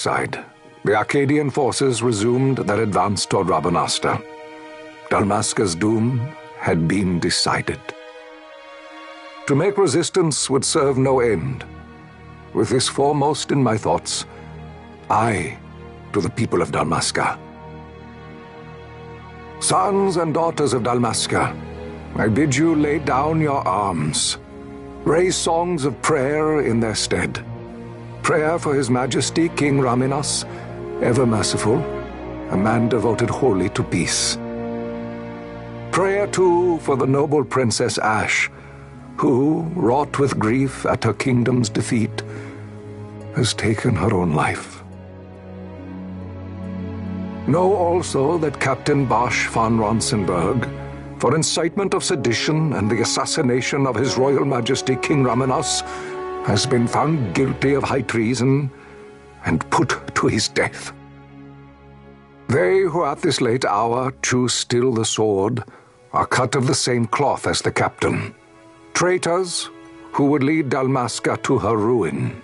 side, the Arcadian forces resumed their advance toward Rabanastre. Dalmasca's doom had been decided. To make resistance would serve no end. With this foremost in my thoughts, I to the people of Dalmasca. Sons and daughters of Dalmasca, I bid you lay down your arms. Raise songs of prayer in their stead. Prayer for His Majesty King Rabanastre, ever merciful, a man devoted wholly to peace. Prayer, too, for the noble Princess Ashe, who, wrought with grief at her kingdom's defeat, has taken her own life. Know also that Captain Bosch von Ronsenberg, for incitement of sedition and the assassination of His Royal Majesty King Rabanastre, has been found guilty of high treason and put to his death. They who at this late hour choose still the sword are cut of the same cloth as the captain, traitors who would lead Dalmasca to her ruin.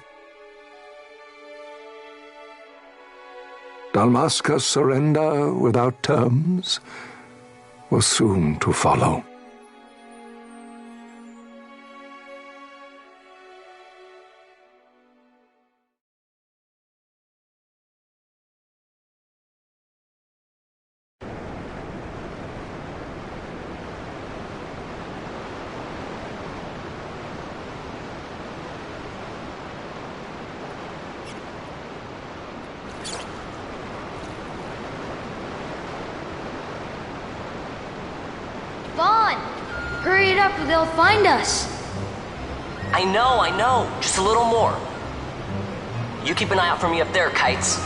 Dalmasca's surrender without terms was soon to follow. Vaughn! Hurry it up or they'll find us! I know. Just a little more. You keep an eye out for me up there, Kites.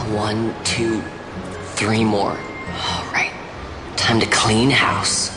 1, 2, 3 more. All right. Time to clean house.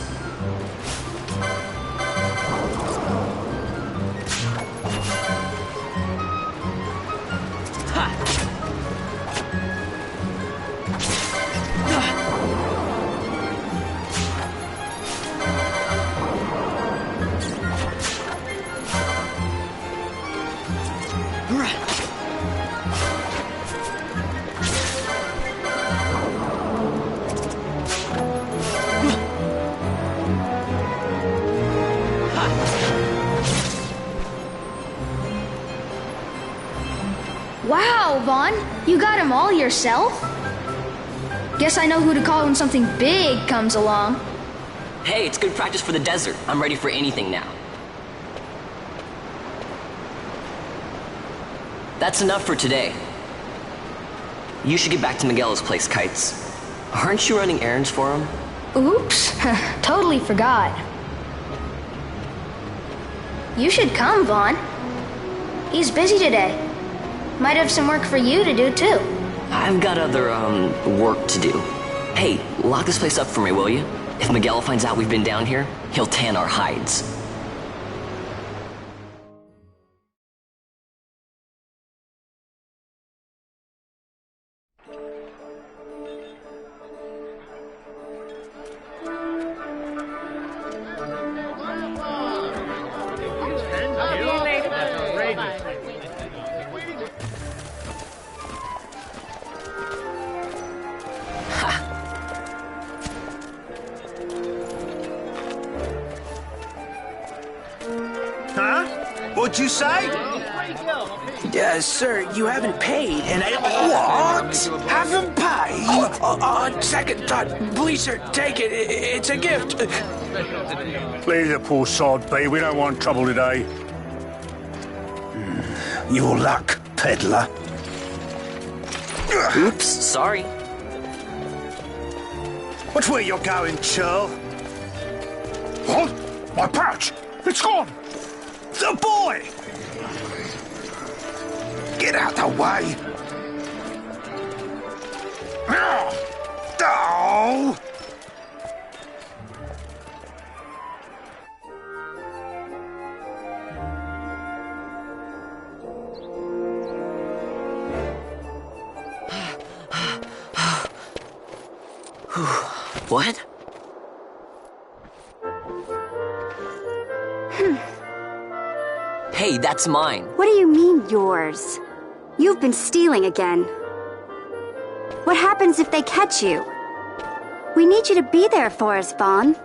Wow, Vaughn! You got him all yourself? Guess I know who to call when something big comes along. Hey, it's good practice for the desert. I'm ready for anything now. That's enough for today. You should get back to Miguel's place, Kites. Aren't you running errands for him? Oops, totally forgot. You should come, Vaughn. He's busy today. Might have some work for you to do, too. I've got other, work to do. Hey, lock this place up for me, will you? If Miguel finds out we've been down here, he'll tan our hides. Huh? What'd you say? Sir, you haven't paid, and I... What? Haven't paid? On second thought, please, sir, take it. It's a gift. Leave the poor sod be. We don't want trouble today. Your luck, peddler. Oops, sorry. Watch where you're going, churl. What? My pouch! It's gone! The boy! Get out the way! Oh! What? Hey, that's mine. What do you mean, yours? You've been stealing again. What happens if they catch you? We need you to be there for us, Vaughn.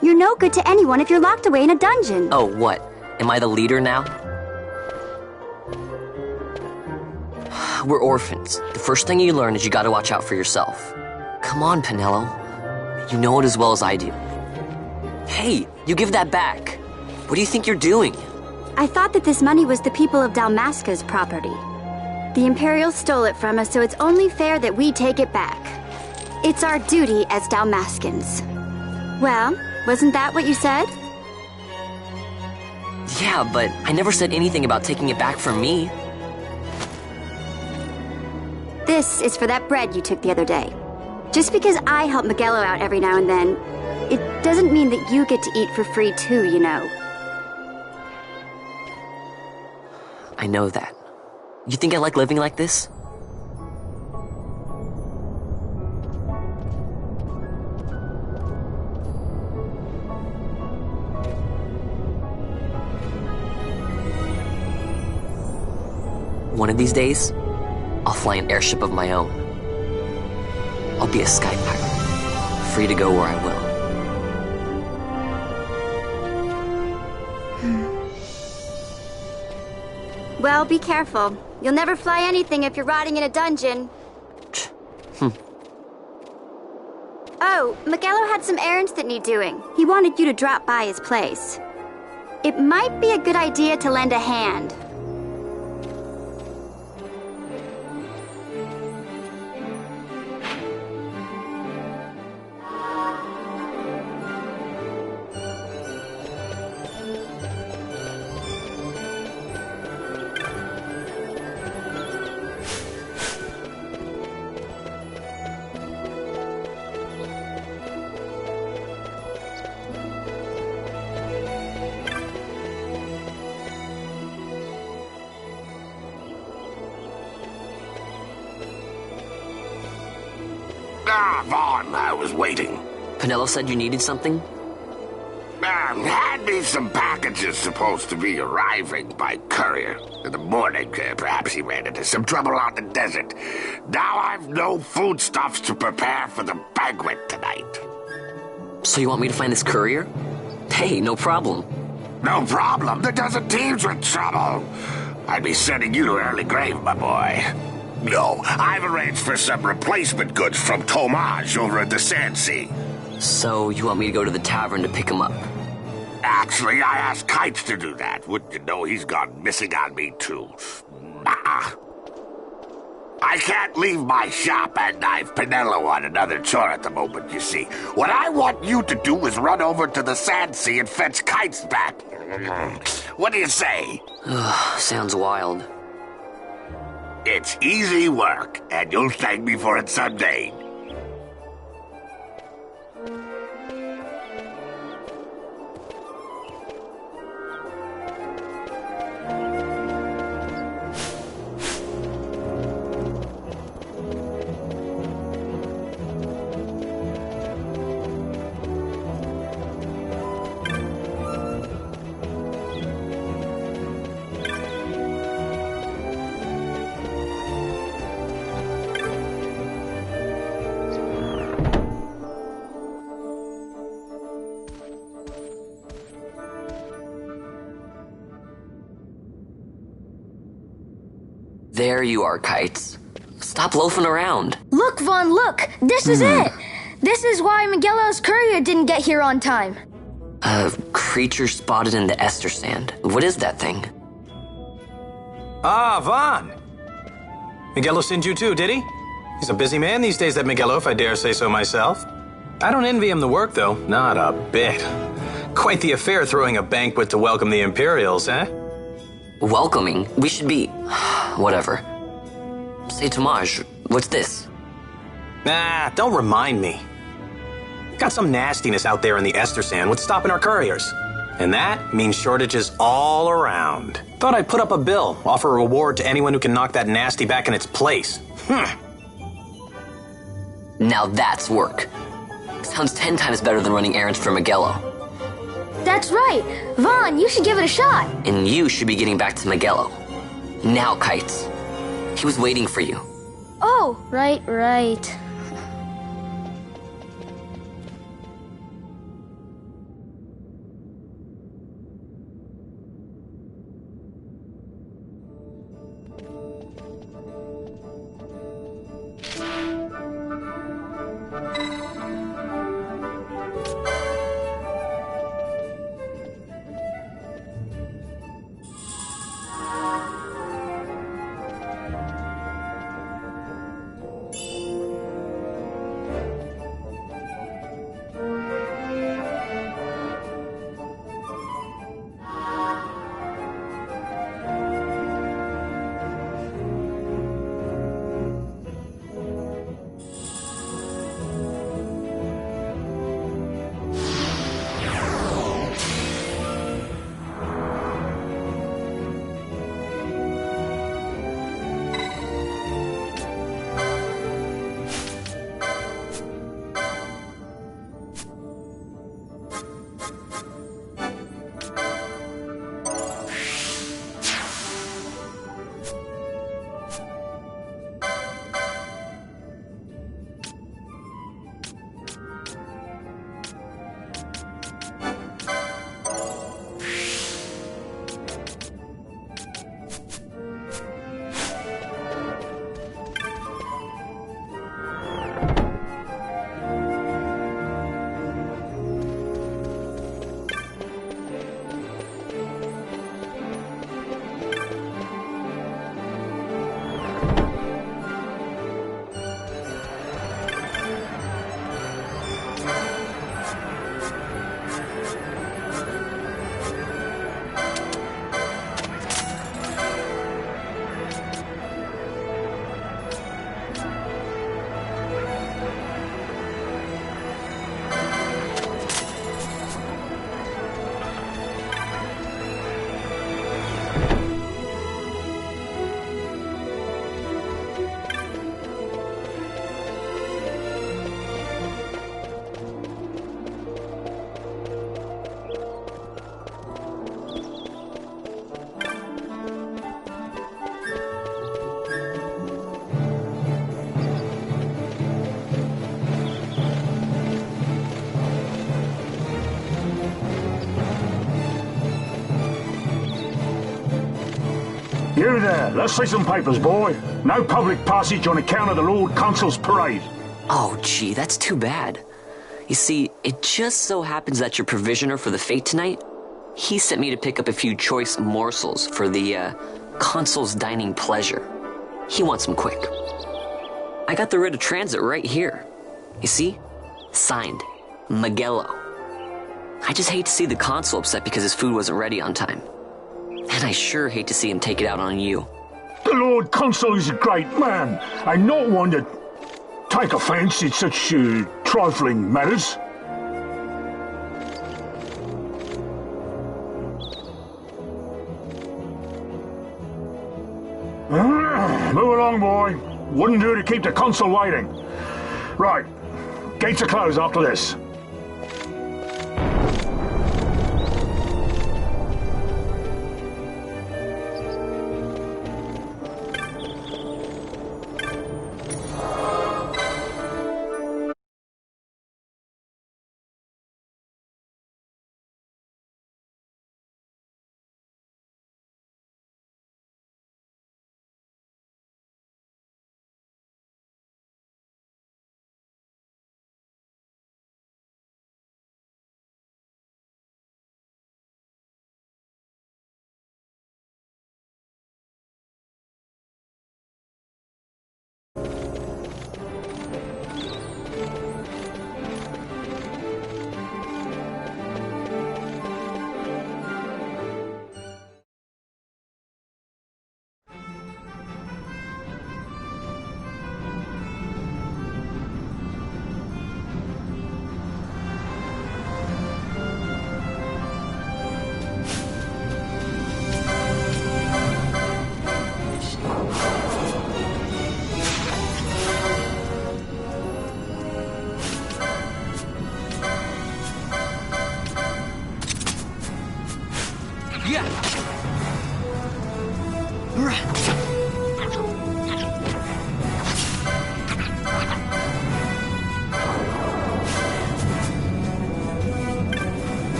You're no good to anyone if you're locked away in a dungeon. Oh, what? Am I the leader now? We're orphans. The first thing you learn is you gotta watch out for yourself. Come on, Pinello. You know it as well as I do. Hey, you give that back. What do you think you're doing? I thought that this money was the people of Dalmasca's property. The Imperials stole it from us, so it's only fair that we take it back. It's our duty as Dalmascans. Well, wasn't that what you said? Yeah, but I never said anything about taking it back from me. This is for that bread you took the other day. Just because I help Miguelo out every now and then, it doesn't mean that you get to eat for free too, you know. I know that. You think I like living like this? One of these days, I'll fly an airship of my own. I'll be a sky pirate, free to go where I will. Well, be careful. You'll never fly anything if you're rotting in a dungeon. Oh, Miguelo had some errands that need doing. He wanted you to drop by his place. It might be a good idea to lend a hand. Vaughn, I was waiting. Pinello said you needed something? Had me some packages supposed to be arriving by courier. In the morning, perhaps he ran into some trouble out in the desert. Now I've no foodstuffs to prepare for the banquet tonight. So you want me to find this courier? Hey, no problem. No problem. The desert teems with trouble. I'd be sending you to early grave, my boy. No, I've arranged for some replacement goods from Tomage over at the Sand Sea. So you want me to go to the tavern to pick him up? Actually, I asked Kites to do that. Wouldn't you know he's gone missing on me, too? Nah. I can't leave my shop, and I've Pinello on another chore at the moment, you see. What I want you to do is run over to the Sand Sea and fetch Kites back. What do you say? Sounds wild. It's easy work, and you'll thank me for it someday. There you are, Kites. Stop loafing around. Look, Vaughn, look! This is it! This is why Miguelo's courier didn't get here on time. A creature spotted in the Estersand. What is that thing? Ah, Vaughn! Miguelo sent you too, did he? He's a busy man these days, that Miguelo, if I dare say so myself. I don't envy him the work, though. Not a bit. Quite the affair throwing a banquet to welcome the Imperials, eh? Welcoming? We should be... whatever. Say, Tomage, what's this? Nah, don't remind me. Got some nastiness out there in the Estersand. What's stopping our couriers? And that means shortages all around. Thought I'd put up a bill, offer a reward to anyone who can knock that nasty back in its place. Now that's work. Sounds 10 times better than running errands for Miguelo. That's right. Vaughn, you should give it a shot. And you should be getting back to Magello. Now, Kites. He was waiting for you. Oh, right. You there, let's see some papers, boy. No public passage on account of the Lord Consul's parade. Oh, gee, that's too bad. You see, it just so happens that your provisioner for the fete tonight, he sent me to pick up a few choice morsels for the, Consul's dining pleasure. He wants them quick. I got the writ of transit right here. You see? Signed, Magello. I just hate to see the Consul upset because his food wasn't ready on time. And I sure hate to see him take it out on you. The Lord Consul is a great man, and not one to take offence in such trifling matters. Move along, boy. Wouldn't do to keep the Consul waiting. Right, gates are closed after this.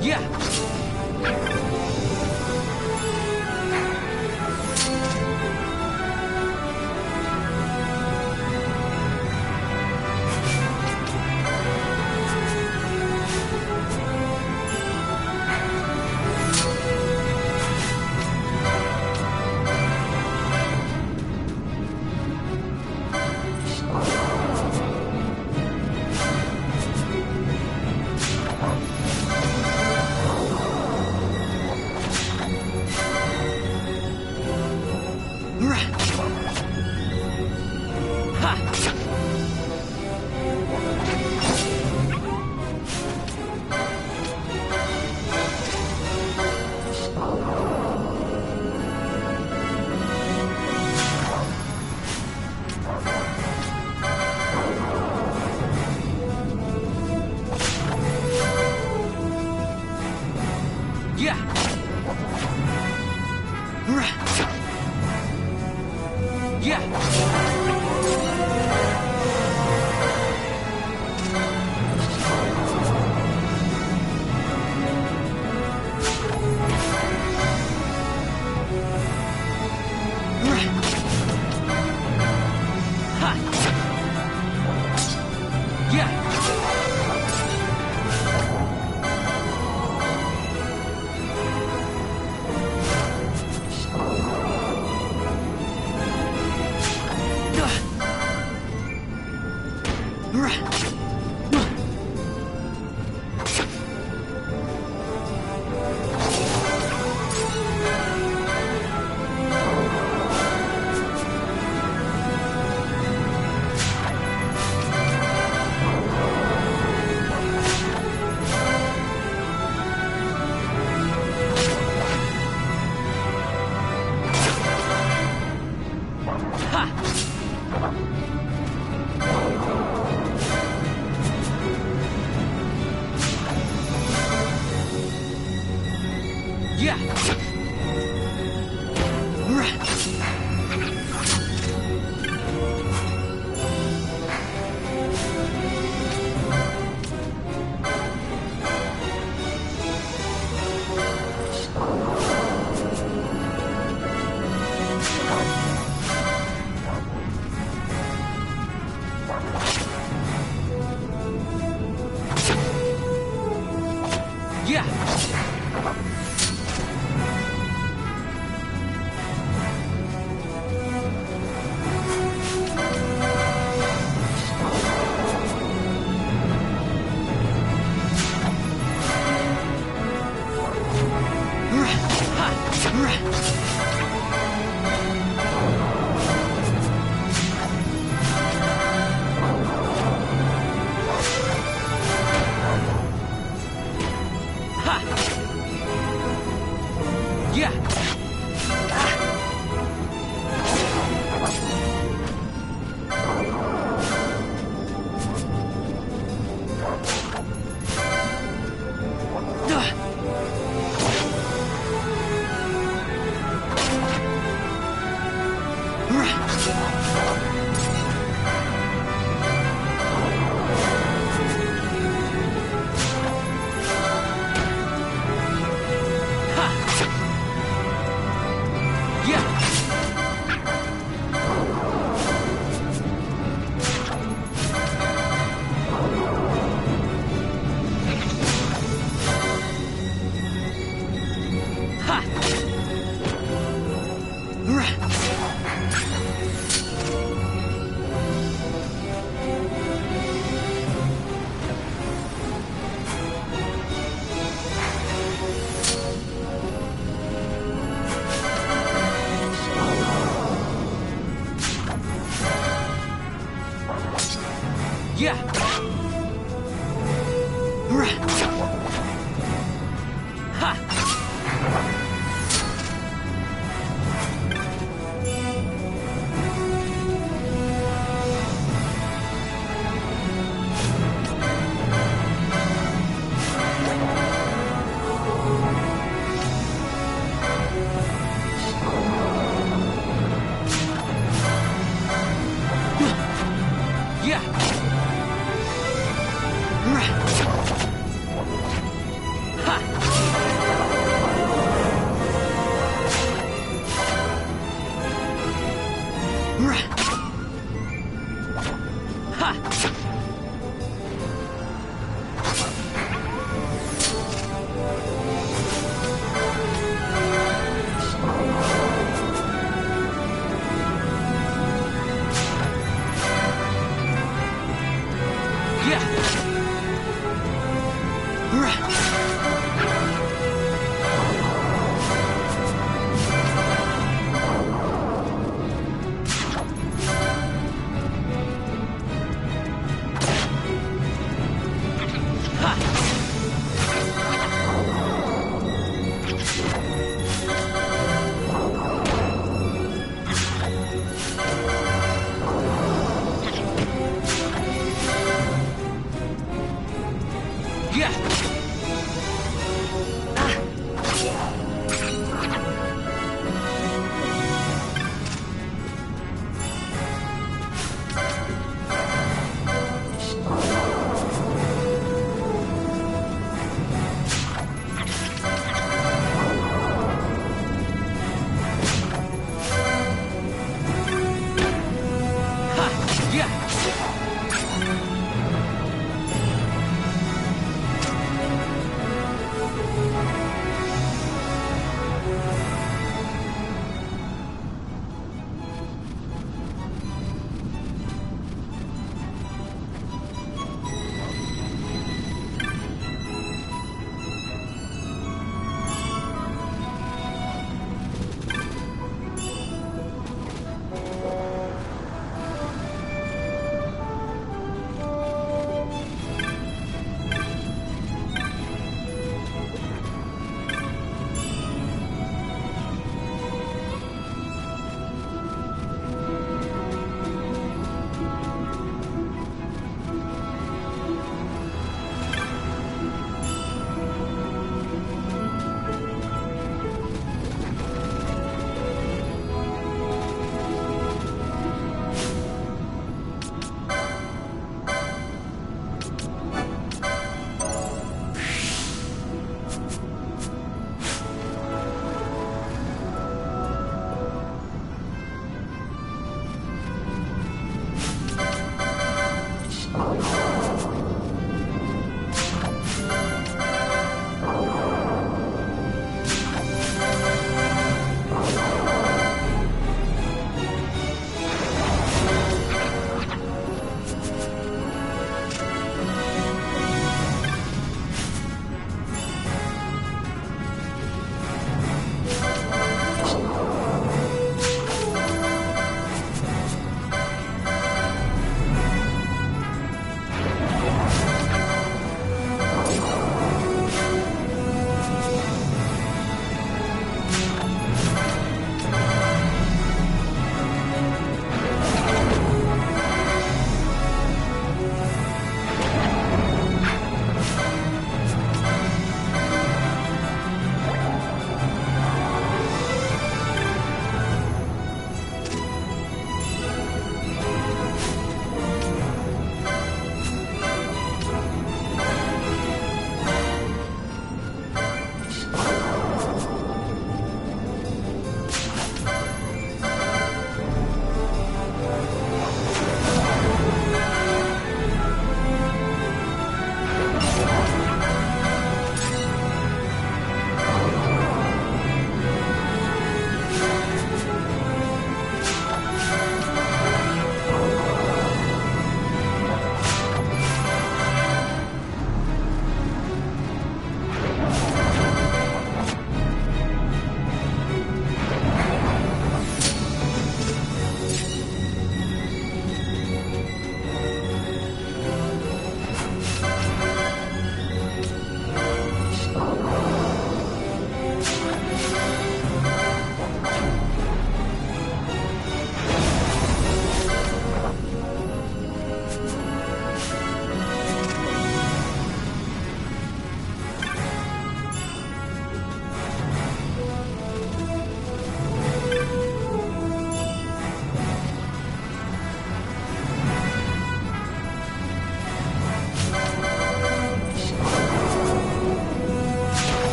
Yeah.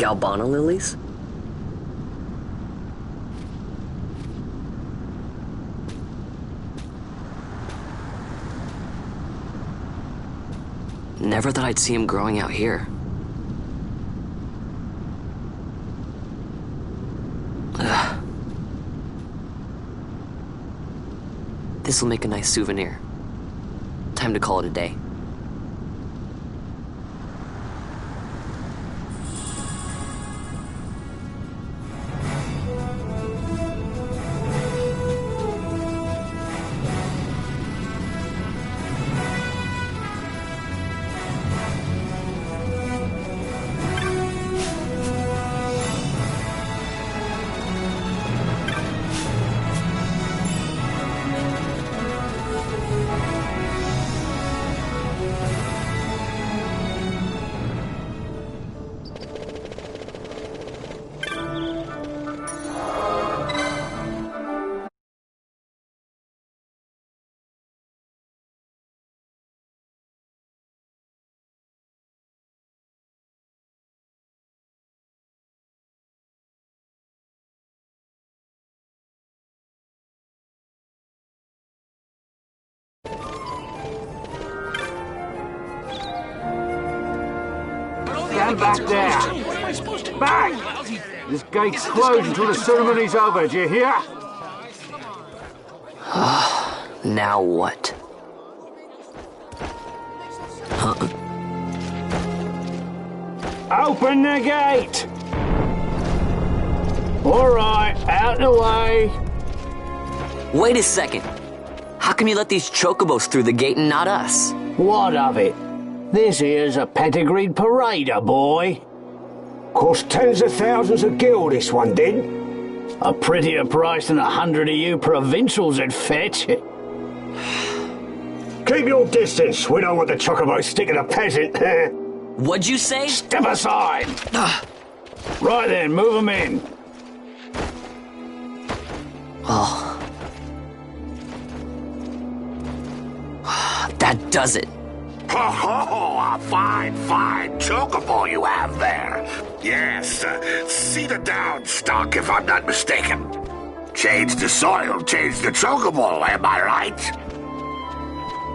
Galbana lilies? Never thought I'd see him growing out here. Ugh. This'll make a nice souvenir. Time to call it a day. Stand back there! Back! This gate's closed until the ceremony's over, do you hear? Now what? Open the gate! Alright, out the way! Wait a second. How come you let these chocobos through the gate and not us? What of it? This here's a pedigreed parader, boy. Cost tens of thousands of gil, this one did. A prettier price than 100 of you provincials would fetch. Keep your distance. We don't want the chocobo sticking a peasant. What'd you say? Step aside! Right then, move them in. Oh. That does it. Ho ho! A fine chocobo you have there. Yes, cedar down stock if I'm not mistaken. Change the soil, change the chocobo, am I right?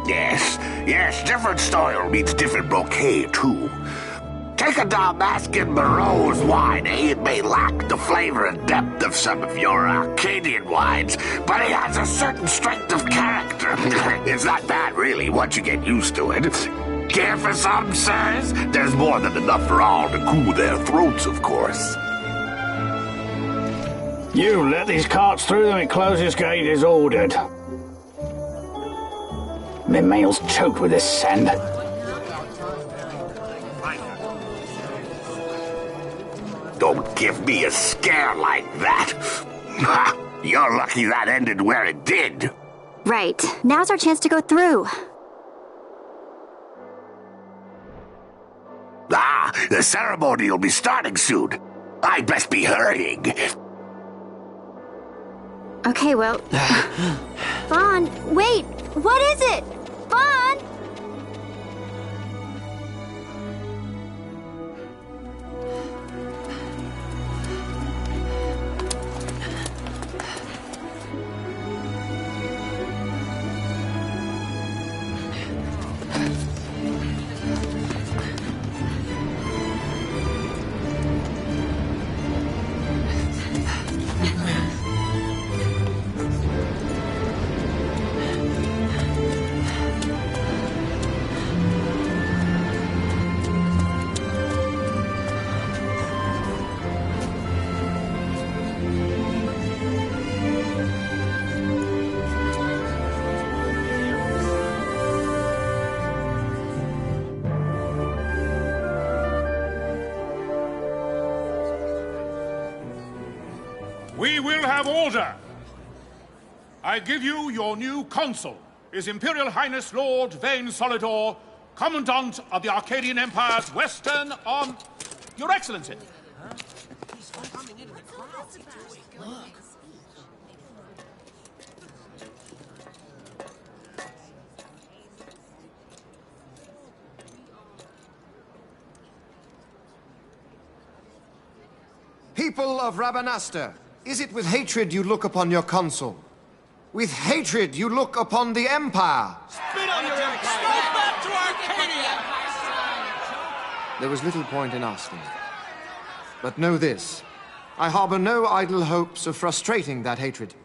Yes, different soil means different bouquet too. Take a Dalmascan Barrow's wine, It may lack the flavor and depth of some of your Arcadian wines, but it has a certain strength of character. It's not bad, really, once you get used to it. Care for some, sirs? There's more than enough for all to cool their throats, of course. You let these carts through and close this gate as ordered. My mail's choked with this sand. Don't give me a scare like that. You're lucky that ended where it did. Right. Now's our chance to go through. The ceremony will be starting soon. I'd best be hurrying. Okay, well... Vaughn, wait! What is it? Vaughn! We will have order. I give you your new consul, His Imperial Highness Lord Vane Solidor, Commandant of the Arcadian Empire's Western on... Your Excellency. People of Rabanastre, is it with hatred you look upon your consul? With hatred you look upon the Empire? Spit on your empire! Straight back to Arcadia! There was little point in asking. But know this, I harbor no idle hopes of frustrating that hatred.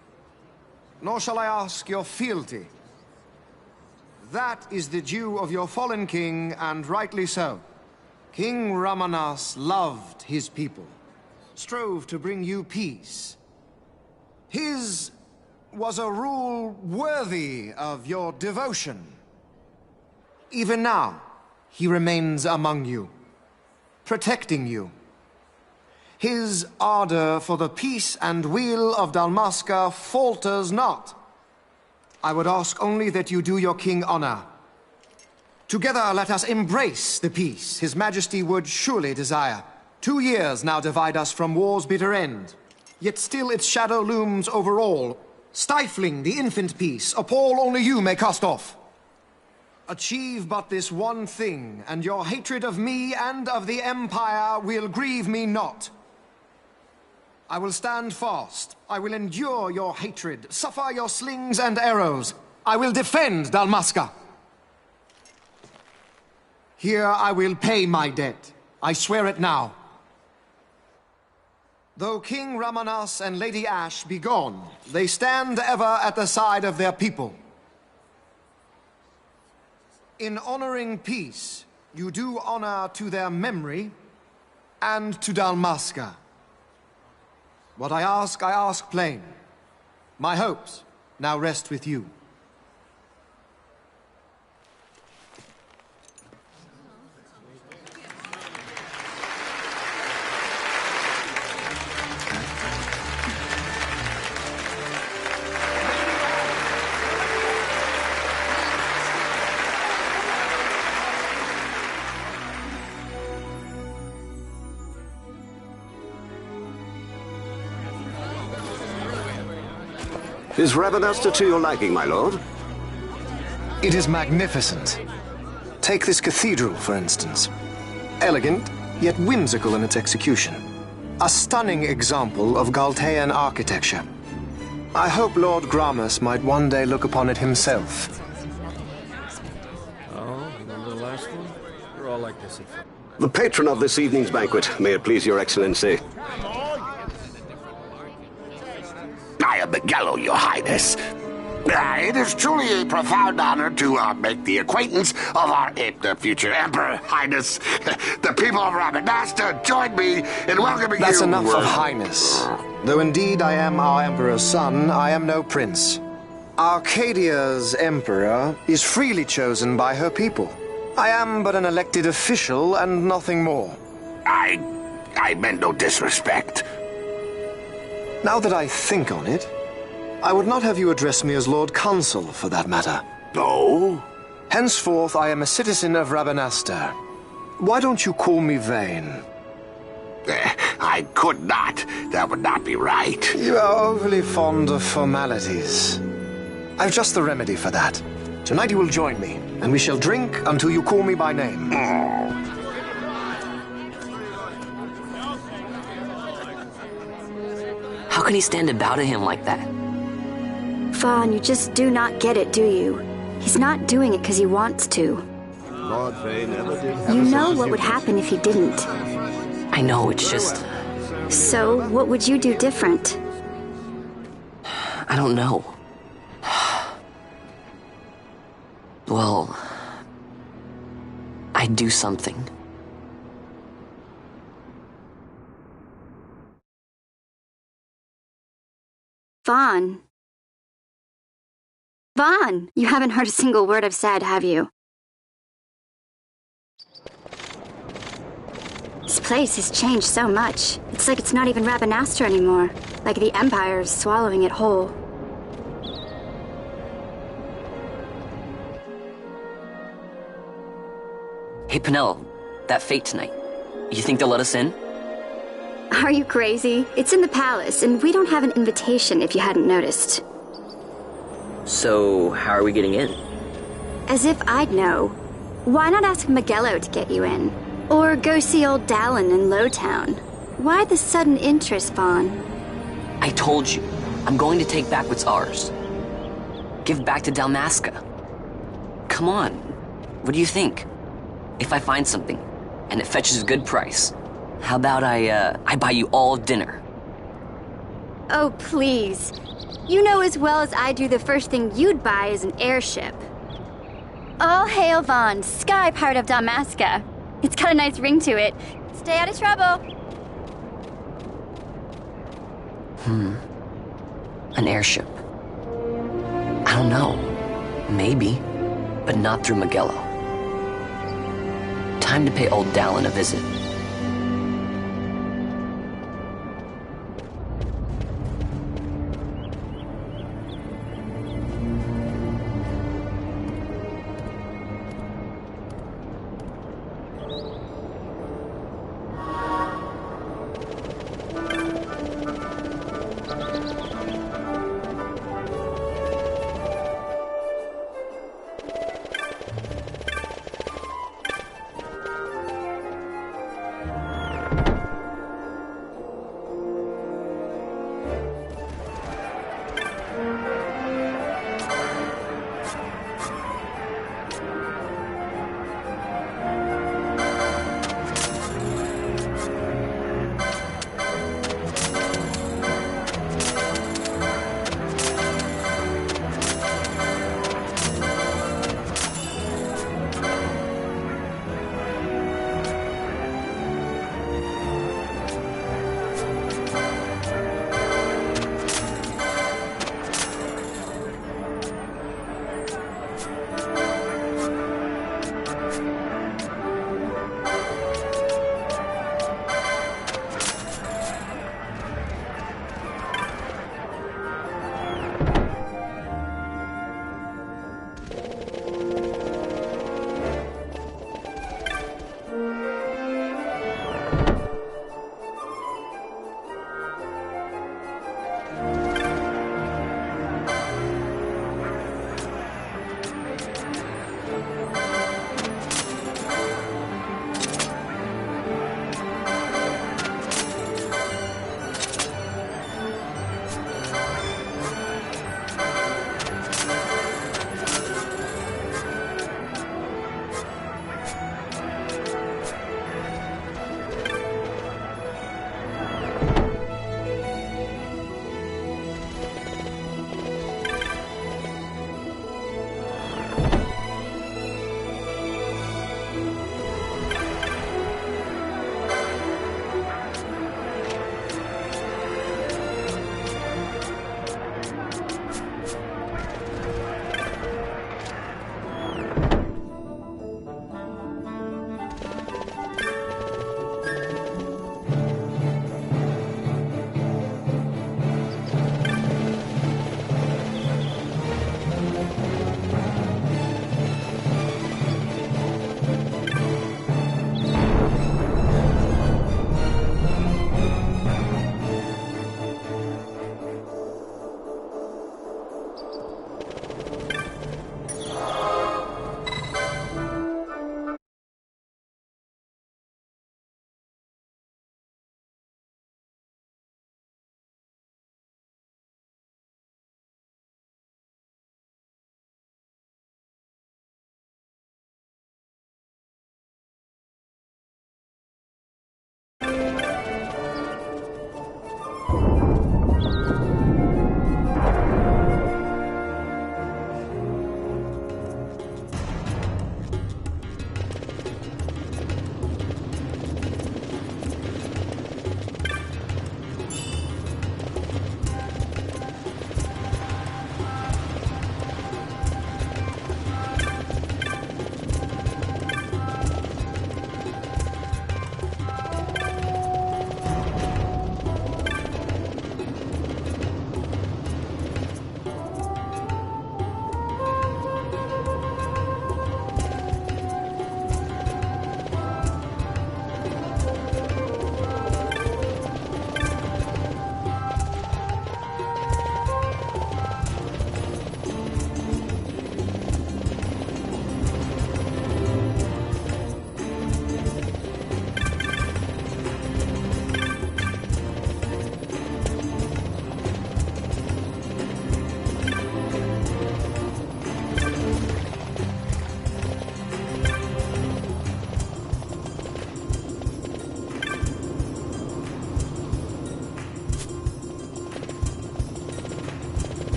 Nor shall I ask your fealty. That is the due of your fallen king, and rightly so. King Rabanastre loved his people, strove to bring you peace. His was a rule worthy of your devotion. Even now, he remains among you, protecting you. His ardor for the peace and weal of Dalmasca falters not. I would ask only that you do your king honor. Together let us embrace the peace His Majesty would surely desire. 2 years now divide us from war's bitter end, yet still its shadow looms over all, stifling the infant peace a pall only you may cast off. Achieve but this one thing, and your hatred of me and of the Empire will grieve me not. I will stand fast. I will endure your hatred, suffer your slings and arrows. I will defend Dalmasca. Here I will pay my debt. I swear it now. Though King Rabanastre and Lady Ashe be gone, they stand ever at the side of their people. In honoring peace, you do honor to their memory and to Dalmasca. What I ask plain. My hopes now rest with you. Is Rabanastre to your liking, my lord? It is magnificent. Take this cathedral, for instance. Elegant, yet whimsical in its execution. A stunning example of Galtean architecture. I hope Lord Gramus might one day look upon it himself. Oh, remember the last one? We're all like this. The patron of this evening's banquet, may it please your excellency. I am Miguelo, your highness. It is truly a profound honor to make the acquaintance of our future emperor, highness. The people of Rabanastre join me in welcoming you. That's enough of highness. Though indeed I am our emperor's son, I am no prince. Arcadia's emperor is freely chosen by her people. I am but an elected official and nothing more. I meant no disrespect. Now that I think on it, I would not have you address me as Lord Consul, for that matter. No? Henceforth, I am a citizen of Rabanastre. Why don't you call me Vane? I could not. That would not be right. You are overly fond of formalities. I've just the remedy for that. Tonight you will join me, and we shall drink until you call me by name. How can he stand about to him like that? Fawn, you just do not get it, do you? He's not doing it because he wants to. Lord Vane never did. You know what would happen if he didn't. I know, it's just... So, what would you do different? I don't know. Well... I'd do something. Vaughn. Vaughn! You haven't heard a single word I've said, have you? This place has changed so much. It's like it's not even Rabanastre anymore. Like the Empire is swallowing it whole. Hey, Penelo, that fete tonight. You think they'll let us in? Are you crazy? It's in the palace, and we don't have an invitation if you hadn't noticed. So, how are we getting in? As if I'd know. Why not ask Miguelo to get you in? Or go see old Dallin in Lowtown? Why the sudden interest, Vaughn? I told you, I'm going to take back what's ours. Give back to Dalmasca. Come on, what do you think? If I find something, and it fetches a good price, how about I buy you all dinner? Oh, please. You know as well as I do the first thing you'd buy is an airship. All hail Vaughn, Sky Pirate of Dalmasca. It's got a nice ring to it. Stay out of trouble. An airship. I don't know. Maybe, but not through Magello. Time to pay old Dallin a visit.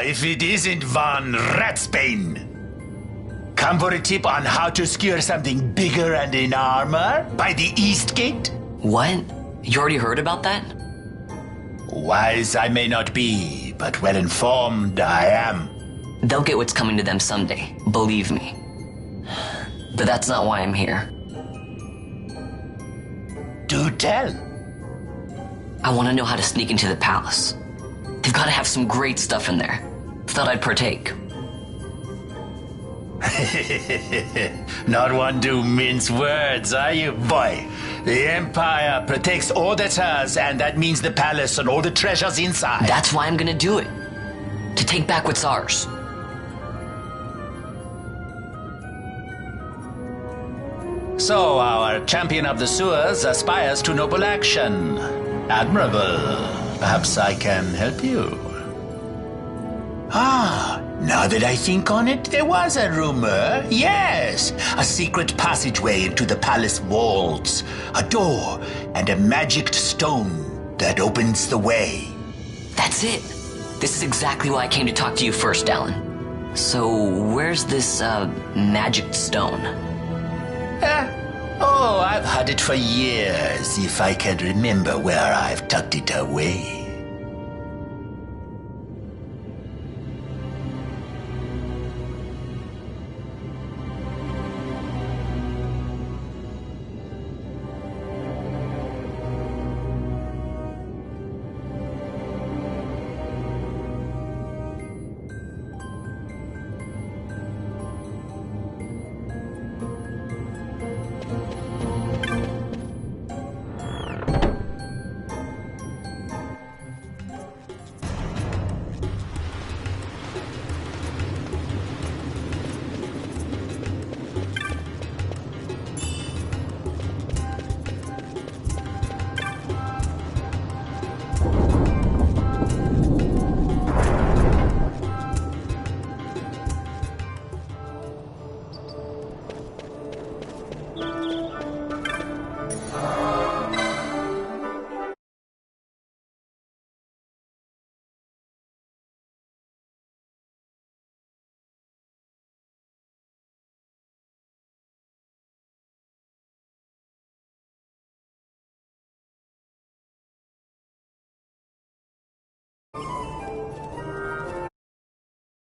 if it isn't Von Ratsbane. Come for a tip on how to secure something bigger and in armor by the East Gate? What? You already heard about that? Wise I may not be, but well informed I am. They'll get what's coming to them someday, believe me. But that's not why I'm here. Do tell. I want to know how to sneak into the palace. They've got to have some great stuff in there. Thought I'd partake. Not one to mince words, are you, boy? The Empire protects all that's hers, and that means the palace and all the treasures inside. That's why I'm gonna do it. To take back what's ours. So, our champion of the sewers aspires to noble action. Admirable. Perhaps I can help you. Now that I think on it, there was a rumor. Yes, a secret passageway into the palace walls. A door and a magicked stone that opens the way. That's it. This is exactly why I came to talk to you first, Alan. So, where's this, magicked stone? I've had it for years, if I can remember where I've tucked it away.